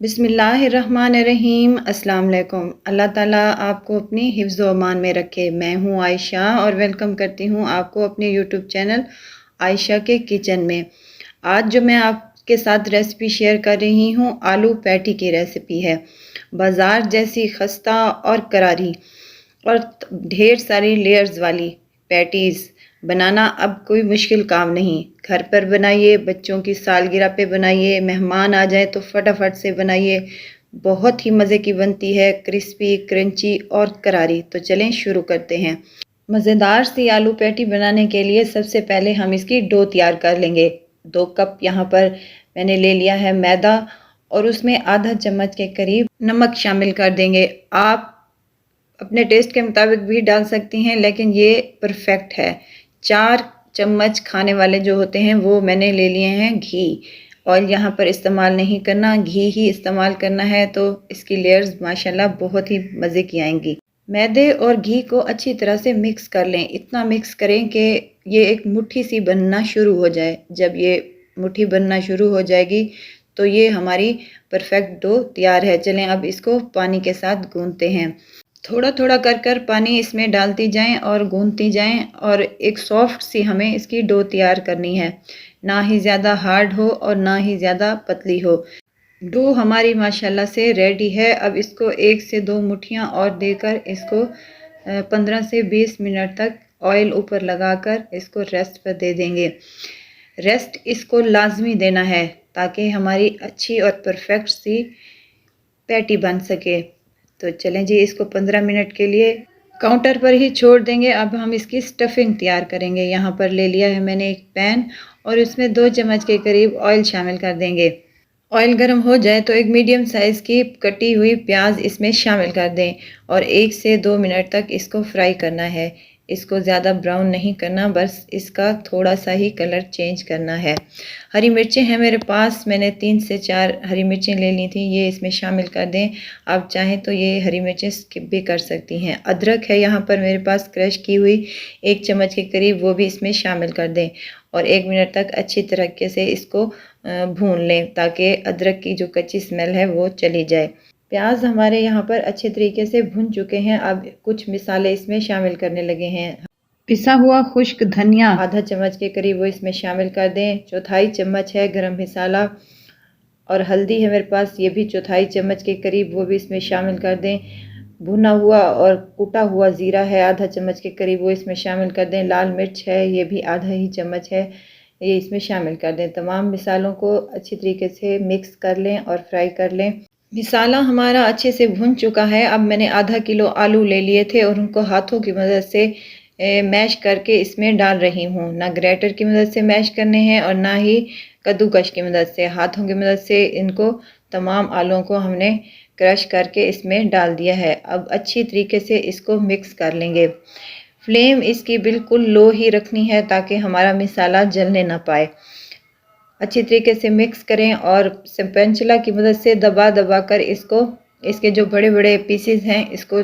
बिस्मिल्लाहिर्रहमानिर्रहीम। अस्सलाम वालेकुम। अल्लाह ताला आपको अपनी हिफ्ज़ व अमान में रखे। मैं हूँ आयशा और वेलकम करती हूँ आपको अपने यूट्यूब चैनल आयशा के किचन में। आज जो मैं आपके साथ रेसिपी शेयर कर रही हूँ, आलू पैटी की रेसिपी है। बाज़ार जैसी खस्ता और करारी और ढेर सारी लेयर्स वाली पैटीज़ बनाना अब कोई मुश्किल काम नहीं। घर पर बनाइए, बच्चों की सालगिरह पे बनाइए, मेहमान आ जाए तो फटाफट से बनाइए। बहुत ही मज़े की बनती है, क्रिस्पी, क्रंची और करारी। तो चलें शुरू करते हैं। मज़ेदार सी आलू पैटी बनाने के लिए सबसे पहले हम इसकी डो तैयार कर लेंगे। 2 कप यहाँ पर मैंने ले लिया है मैदा और उसमें आधा चम्मच के करीब नमक शामिल कर देंगे। आप अपने टेस्ट के मुताबिक भी डाल सकती हैं, लेकिन ये परफेक्ट है। 4 चम्मच खाने वाले जो होते हैं वो मैंने ले लिए हैं घी। ऑयल यहाँ पर इस्तेमाल नहीं करना, घी ही इस्तेमाल करना है, तो इसकी लेयर्स माशाल्लाह बहुत ही मज़े की आएंगी। मैदे और घी को अच्छी तरह से मिक्स कर लें। इतना मिक्स करें कि ये एक मुट्ठी सी बनना शुरू हो जाए। जब ये मुट्ठी बनना शुरू हो जाएगी तो ये हमारी परफेक्ट डो तैयार है। चलें अब इसको पानी के साथ गूंथते हैं। थोड़ा थोड़ा कर पानी इसमें डालती जाएं और गूंथती जाएं और एक सॉफ्ट सी हमें इसकी डो तैयार करनी है। ना ही ज़्यादा हार्ड हो और ना ही ज़्यादा पतली हो। डो हमारी माशाल्लाह से रेडी है। अब इसको 1 से 2 मुट्ठियाँ और देकर इसको 15 से 20 मिनट तक ऑयल ऊपर लगाकर इसको रेस्ट पर दे देंगे। रेस्ट इसको लाजमी देना है ताकि हमारी अच्छी और परफेक्ट सी पैटी बन सके। तो चलें जी, इसको 15 मिनट के लिए काउंटर पर ही छोड़ देंगे। अब हम इसकी स्टफिंग तैयार करेंगे। यहाँ पर ले लिया है मैंने एक पैन और इसमें 2 चम्मच के करीब ऑयल शामिल कर देंगे। ऑयल गर्म हो जाए तो एक मीडियम साइज़ की कटी हुई प्याज इसमें शामिल कर दें और 1 से 2 मिनट तक इसको फ्राई करना है। इसको ज़्यादा ब्राउन नहीं करना, बस इसका थोड़ा सा ही कलर चेंज करना है। हरी मिर्चें हैं मेरे पास, मैंने 3 से 4 हरी मिर्चें ले ली थी, ये इसमें शामिल कर दें। आप चाहें तो ये हरी मिर्चें स्किप भी कर सकती हैं। अदरक है यहाँ पर मेरे पास क्रश की हुई 1 चम्मच के करीब, वो भी इसमें शामिल कर दें और 1 मिनट तक अच्छी तरीके से इसको भून लें ताकि अदरक की जो कच्ची स्मेल है वो चली जाए। प्याज हमारे यहाँ पर अच्छे तरीके से भुन चुके हैं। अब कुछ मिसाले इसमें शामिल करने लगे हैं। पिसा हुआ खुश्क धनिया आधा चम्मच के करीब वो इसमें शामिल कर दें। चौथाई चम्मच है गरम मसाला और हल्दी है मेरे पास, ये भी चौथाई चम्मच के करीब, वो भी इसमें शामिल कर दें। भुना हुआ और कुटा हुआ ज़ीरा है आधा चम्मच के करीब, वो इसमें शामिल कर दें। लाल मिर्च है, ये भी आधा ही चम्मच है, ये इसमें शामिल कर दें। तमाम मिसालों को अच्छी तरीके से मिक्स कर लें और फ्राई कर लें। मिसाला हमारा अच्छे से भुन चुका है। अब मैंने आधा किलो आलू ले लिए थे और उनको हाथों की मदद से मैश करके इसमें डाल रही हूँ। ना ग्रेटर की मदद से मैश करने हैं और ना ही कद्दूकश की मदद से, हाथों की मदद से इनको तमाम आलूओं को हमने क्रश करके इसमें डाल दिया है। अब अच्छी तरीके से इसको मिक्स कर लेंगे। फ्लेम इसकी बिल्कुल लो ही रखनी है ताकि हमारा मिसाला जलने ना पाए। अच्छी तरीके से मिक्स करें और स्पैचुला की मदद से दबा दबा कर इसके जो बड़े बड़े पीसेस हैं इसको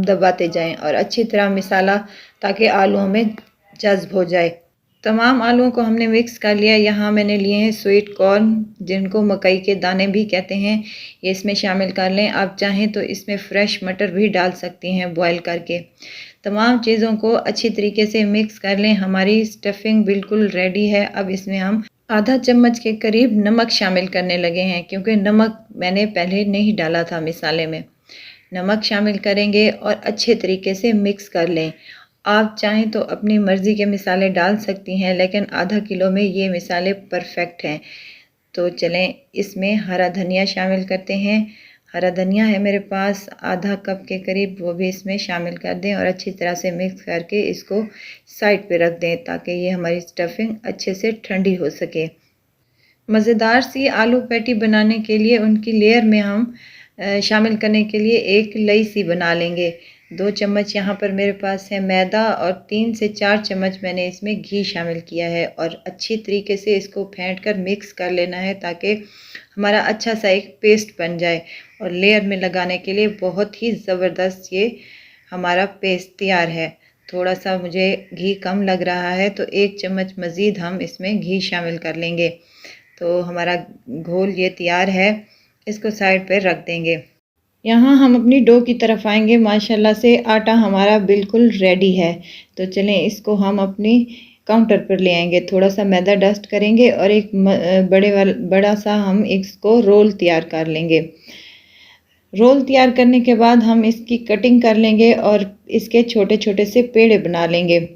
दबाते जाएं और अच्छी तरह मिसाला ताकि आलूओं में जज्ब हो जाए। तमाम आलूओं को हमने मिक्स कर लिया। यहाँ मैंने लिए हैं स्वीट कॉर्न, जिनको मकई के दाने भी कहते हैं, ये इसमें शामिल कर लें। आप चाहें तो इसमें फ्रेश मटर भी डाल सकती हैं बॉयल करके। तमाम चीज़ों को अच्छी तरीके से मिक्स कर लें। हमारी स्टफिंग बिल्कुल रेडी है। अब इसमें हम आधा चम्मच के करीब नमक शामिल करने लगे हैं, क्योंकि नमक मैंने पहले नहीं डाला था मिसाले में। नमक शामिल करेंगे और अच्छे तरीके से मिक्स कर लें। आप चाहें तो अपनी मर्ज़ी के मिसाले डाल सकती हैं, लेकिन आधा किलो में ये मिसाले परफेक्ट हैं। तो चलें इसमें हरा धनिया शामिल करते हैं। हरा धनिया है मेरे पास आधा कप के करीब, वो भी इसमें शामिल कर दें और अच्छी तरह से मिक्स करके इसको साइड पे रख दें ताकि ये हमारी स्टफिंग अच्छे से ठंडी हो सके। मज़ेदार सी आलू पैटी बनाने के लिए उनकी लेयर में हम शामिल करने के लिए एक लई सी बना लेंगे। 2 चम्मच यहाँ पर मेरे पास है मैदा और 3 से 4 चम्मच मैंने इसमें घी शामिल किया है और अच्छी तरीके से इसको फेंट कर मिक्स कर लेना है ताकि हमारा अच्छा सा एक पेस्ट बन जाए और लेयर में लगाने के लिए बहुत ही ज़बरदस्त ये हमारा पेस्ट तैयार है। थोड़ा सा मुझे घी कम लग रहा है तो 1 चम्मच मज़ीद हम इसमें घी शामिल कर लेंगे। तो हमारा घोल ये तैयार है। इसको साइड पे रख देंगे। यहाँ हम अपनी डो की तरफ आएंगे। माशाल्लाह से आटा हमारा बिल्कुल रेडी है। तो चलें इसको हम अपनी काउंटर पर ले आएंगे। थोड़ा सा मैदा डस्ट करेंगे और एक बड़ा सा हम इसको रोल तैयार कर लेंगे। रोल तैयार करने के बाद हम इसकी कटिंग कर लेंगे और इसके छोटे छोटे से पेड़े बना लेंगे।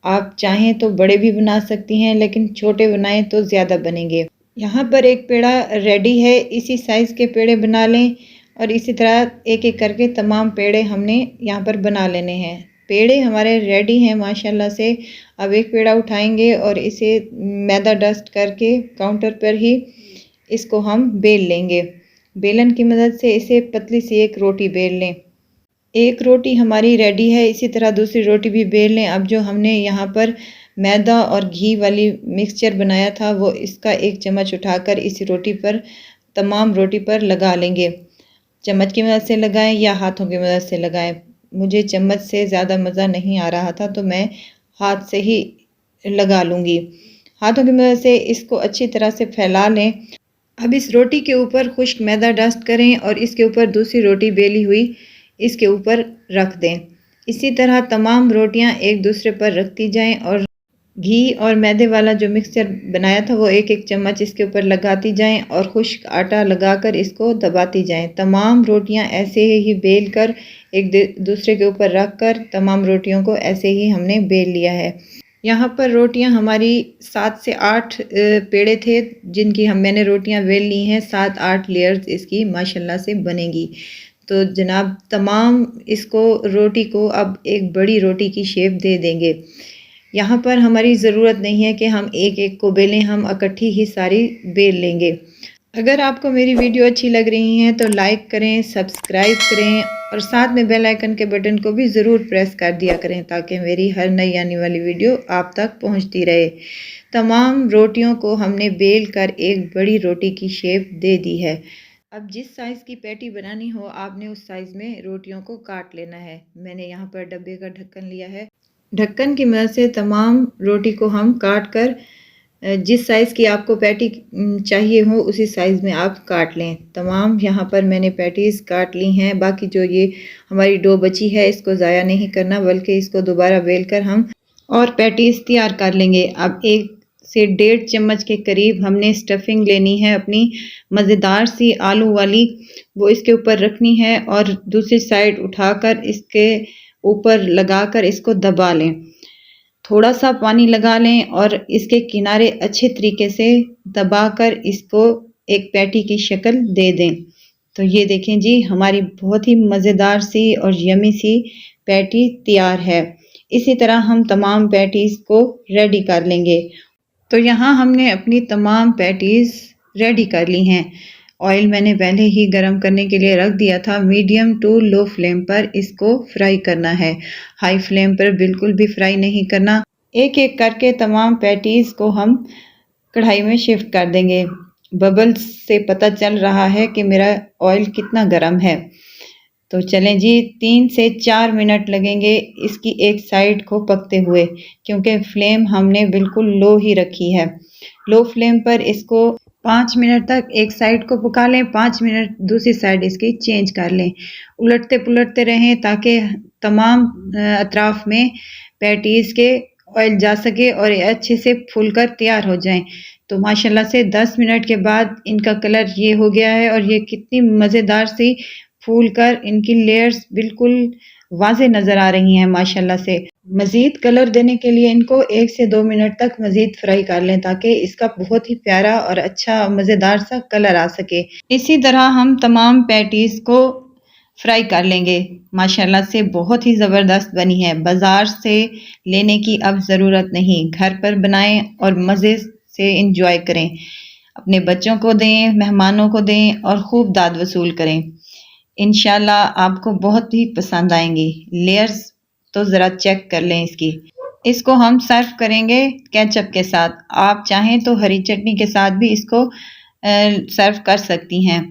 आप चाहें तो बड़े भी बना सकती हैं, लेकिन छोटे बनाएं तो ज़्यादा बनेंगे। यहाँ पर एक पेड़ा रेडी है, इसी साइज़ के पेड़े बना लें और इसी तरह एक एक करके तमाम पेड़े हमने यहाँ पर बना लेने हैं। पेड़े हमारे रेडी हैं माशाल्लाह से। अब एक पेड़ा उठाएंगे और इसे मैदा डस्ट करके काउंटर पर ही इसको हम बेल लेंगे। बेलन की मदद से इसे पतली सी एक रोटी बेल लें। एक रोटी हमारी रेडी है, इसी तरह दूसरी रोटी भी बेल लें। अब जो हमने यहाँ पर मैदा और घी वाली मिक्सचर बनाया था, वो इसका एक चम्मच उठाकर इसी रोटी पर, तमाम रोटी पर लगा लेंगे। चम्मच की मदद से लगाएं या हाथों की मदद से लगाएं। मुझे चम्मच से ज़्यादा मज़ा नहीं आ रहा था तो मैं हाथ से ही लगा लूँगी। हाथों की मदद से इसको अच्छी तरह से फैला लें। अब इस रोटी के ऊपर खुश्क मैदा डस्ट करें और इसके ऊपर दूसरी रोटी बेली हुई इसके ऊपर रख दें। इसी तरह तमाम रोटियां एक दूसरे पर रखती जाएं और घी और मैदे वाला जो मिक्सचर बनाया था वो एक एक चम्मच इसके ऊपर लगाती जाएं और खुश्क आटा लगाकर इसको दबाती जाएं। तमाम रोटियां ऐसे ही बेल कर एक दूसरे के ऊपर रख कर तमाम रोटियों को ऐसे ही हमने बेल लिया है। यहाँ पर रोटियां हमारी 7 से 8 पेड़े थे जिनकी मैंने रोटियां बेल ली हैं। 7-8 लेयर्स इसकी माशाल्लाह से बनेगी। तो जनाब तमाम इसको रोटी को अब एक बड़ी रोटी की शेप दे देंगे। यहाँ पर हमारी ज़रूरत नहीं है कि हम एक एक को बेलें, हम इकट्ठी ही सारी बेल लेंगे। अगर आपको मेरी वीडियो अच्छी लग रही है तो लाइक करें, सब्सक्राइब करें और साथ में बेल आइकन के बटन को भी ज़रूर प्रेस कर दिया करें ताकि मेरी हर नई आने वाली वीडियो आप तक पहुंचती रहे। तमाम रोटियों को हमने बेल कर एक बड़ी रोटी की शेप दे दी है। अब जिस साइज़ की पैटी बनानी हो आपने उस साइज़ में रोटियों को काट लेना है। मैंने यहाँ पर डब्बे का ढक्कन लिया है। ढक्कन की मदद से तमाम रोटी को हम काट कर जिस साइज़ की आपको पैटी चाहिए हो उसी साइज़ में आप काट लें। तमाम यहाँ पर मैंने पैटीज़ काट ली हैं। बाकी जो ये हमारी डो बची है इसको ज़ाया नहीं करना, बल्कि इसको दोबारा बेल कर हम और पैटीज़ तैयार कर लेंगे। अब 1 से 1.5 चम्मच के करीब हमने स्टफिंग लेनी है अपनी मज़ेदार सी आलू वाली, वो इसके ऊपर रखनी है और दूसरी साइड उठाकर इसके ऊपर लगाकर इसको दबा लें। थोड़ा सा पानी लगा लें और इसके किनारे अच्छे तरीके से दबाकर इसको एक पैटी की शक्ल दे दें। तो ये देखें जी हमारी बहुत ही मज़ेदार सी और यमी सी पैटी तैयार है। इसी तरह हम तमाम पैटीज़ को रेडी कर लेंगे। तो यहाँ हमने अपनी तमाम पैटीज़ रेडी कर ली हैं। ऑयल मैंने पहले ही गरम करने के लिए रख दिया था। मीडियम टू लो फ्लेम पर इसको फ्राई करना है, हाई फ्लेम पर बिल्कुल भी फ्राई नहीं करना। एक एक करके तमाम पैटीज़ को हम कढ़ाई में शिफ्ट कर देंगे। बबल्स से पता चल रहा है कि मेरा ऑयल कितना गर्म है। तो चलें जी 3 से 4 मिनट लगेंगे इसकी एक साइड को पकते हुए, क्योंकि फ्लेम हमने बिल्कुल लो ही रखी है। लो फ्लेम पर इसको 5 मिनट तक एक साइड को पका लें, 5 मिनट दूसरी साइड इसकी चेंज कर लें। उलटते पुलटते रहें ताकि तमाम अतराफ में पैटीज़ के ऑयल जा सके और ये अच्छे से फूलकर तैयार हो जाएं। तो माशाल्लाह से 10 मिनट के बाद इनका कलर ये हो गया है और ये कितनी मज़ेदार सी फूलकर इनकी लेयर्स बिल्कुल वाज़े नज़र आ रही हैं माशाल्लाह से। मज़ीद कलर देने के लिए इनको 1 से 2 मिनट तक मज़ीद फ्राई कर लें ताकि इसका बहुत ही प्यारा और अच्छा मज़ेदार सा कलर आ सके। इसी तरह हम तमाम पैटीज़ को फ्राई कर लेंगे। माशाल्लाह से बहुत ही ज़बरदस्त बनी है। बाज़ार से लेने की अब ज़रूरत नहीं, घर पर बनाएं और मज़े से इंजॉय करें। अपने बच्चों को दें, मेहमानों को दें और खूब दाद वसूल करें। इंशाल्लाह आपको बहुत ही पसंद आएंगी। लेयर्स तो ज़रा चेक कर लें इसकी। इसको हम सर्व करेंगे केचप के साथ। आप चाहें तो हरी चटनी के साथ भी इसको सर्व कर सकती हैं।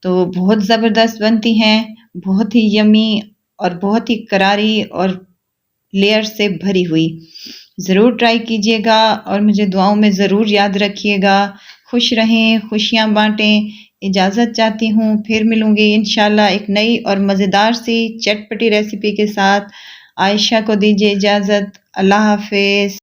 तो बहुत ज़बरदस्त बनती हैं, बहुत ही यमी और बहुत ही करारी और लेयर से भरी हुई। ज़रूर ट्राई कीजिएगा और मुझे दुआओं में ज़रूर याद रखिएगा। खुश रहें, खुशियाँ बांटें। इजाज़त चाहती हूँ। फिर मिलूँगी इंशाल्लाह एक नई और मज़ेदार सी चटपटी रेसिपी के साथ। आयशा को दीजिए इजाज़त। अल्लाह हाफ़िज़।